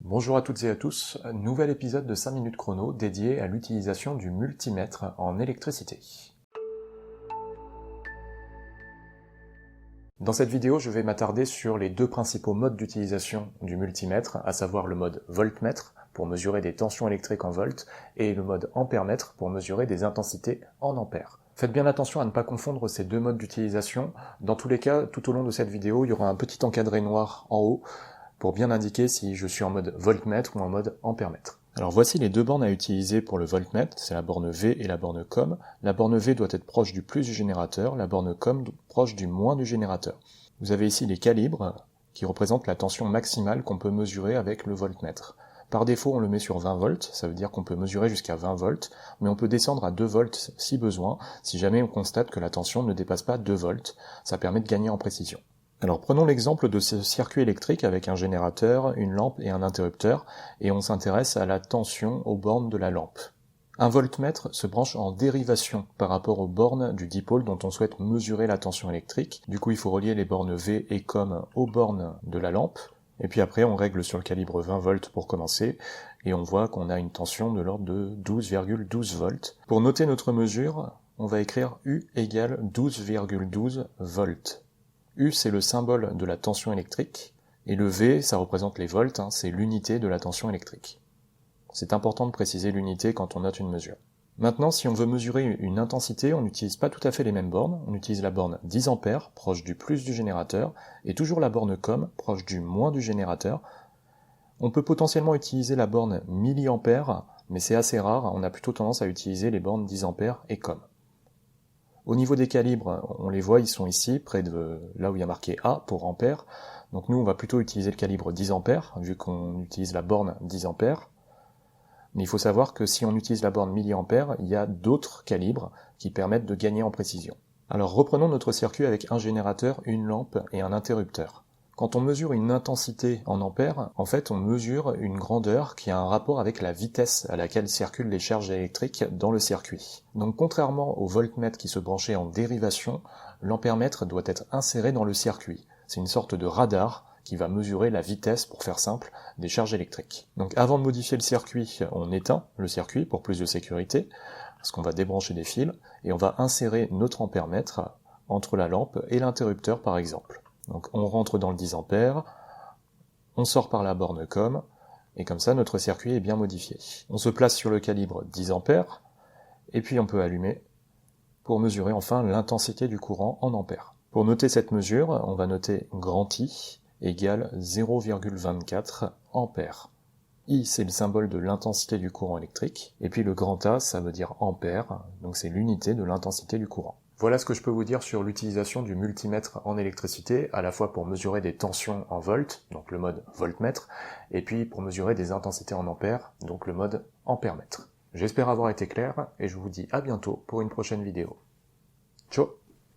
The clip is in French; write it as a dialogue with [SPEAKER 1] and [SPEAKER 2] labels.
[SPEAKER 1] Bonjour à toutes et à tous, nouvel épisode de 5 minutes chrono dédié à l'utilisation du multimètre en électricité. Dans cette vidéo, je vais m'attarder sur les deux principaux modes d'utilisation du multimètre, à savoir le mode voltmètre pour mesurer des tensions électriques en volts et le mode ampèremètre pour mesurer des intensités en ampères. Faites bien attention à ne pas confondre ces deux modes d'utilisation. Dans tous les cas, tout au long de cette vidéo, il y aura un petit encadré noir en haut pour bien indiquer si je suis en mode voltmètre ou en mode ampèremètre. Alors voici les deux bornes à utiliser pour le voltmètre, c'est la borne V et la borne COM. La borne V doit être proche du plus du générateur, la borne COM proche du moins du générateur. Vous avez ici les calibres qui représentent la tension maximale qu'on peut mesurer avec le voltmètre. Par défaut, on le met sur 20 volts, ça veut dire qu'on peut mesurer jusqu'à 20 volts, mais on peut descendre à 2 volts si besoin, si jamais on constate que la tension ne dépasse pas 2 volts. Ça permet de gagner en précision. Alors prenons l'exemple de ce circuit électrique avec un générateur, une lampe et un interrupteur, et on s'intéresse à la tension aux bornes de la lampe. Un voltmètre se branche en dérivation par rapport aux bornes du dipôle dont on souhaite mesurer la tension électrique. Du coup, il faut relier les bornes V et COM aux bornes de la lampe. Et puis après, on règle sur le calibre 20 volts pour commencer, et on voit qu'on a une tension de l'ordre de 12,12 volts. Pour noter notre mesure, on va écrire U égale 12,12 volts. U, c'est le symbole de la tension électrique, et le V, ça représente les volts, c'est l'unité de la tension électrique. C'est important de préciser l'unité quand on note une mesure. Maintenant, si on veut mesurer une intensité, on n'utilise pas tout à fait les mêmes bornes. On utilise la borne 10 A, proche du plus du générateur, et toujours la borne COM, proche du moins du générateur. On peut potentiellement utiliser la borne milliampère, mais c'est assez rare, on a plutôt tendance à utiliser les bornes 10 A et COM. Au niveau des calibres, on les voit, ils sont ici, près de là où il y a marqué A pour ampère. Donc nous, on va plutôt utiliser le calibre 10 A, vu qu'on utilise la borne 10 A. Mais il faut savoir que si on utilise la borne milliampère, il y a d'autres calibres qui permettent de gagner en précision. Alors reprenons notre circuit avec un générateur, une lampe et un interrupteur. Quand on mesure une intensité en ampères, en fait on mesure une grandeur qui a un rapport avec la vitesse à laquelle circulent les charges électriques dans le circuit. Donc contrairement au voltmètre qui se branchait en dérivation, l'ampèremètre doit être inséré dans le circuit. C'est une sorte de radar qui va mesurer la vitesse, pour faire simple, des charges électriques. Donc avant de modifier le circuit, on éteint le circuit pour plus de sécurité, parce qu'on va débrancher des fils, et on va insérer notre ampèremètre entre la lampe et l'interrupteur par exemple. Donc on rentre dans le 10 A, on sort par la borne COM, et comme ça notre circuit est bien modifié. On se place sur le calibre 10 A, et puis on peut allumer pour mesurer enfin l'intensité du courant en ampères. Pour noter cette mesure, on va noter grand I égale 0,24 ampères. I, c'est le symbole de l'intensité du courant électrique, et puis le grand A, ça veut dire ampère, donc c'est l'unité de l'intensité du courant. Voilà ce que je peux vous dire sur l'utilisation du multimètre en électricité, à la fois pour mesurer des tensions en volts, donc le mode voltmètre, et puis pour mesurer des intensités en ampères, donc le mode ampèremètre. J'espère avoir été clair, et je vous dis à bientôt pour une prochaine vidéo. Ciao!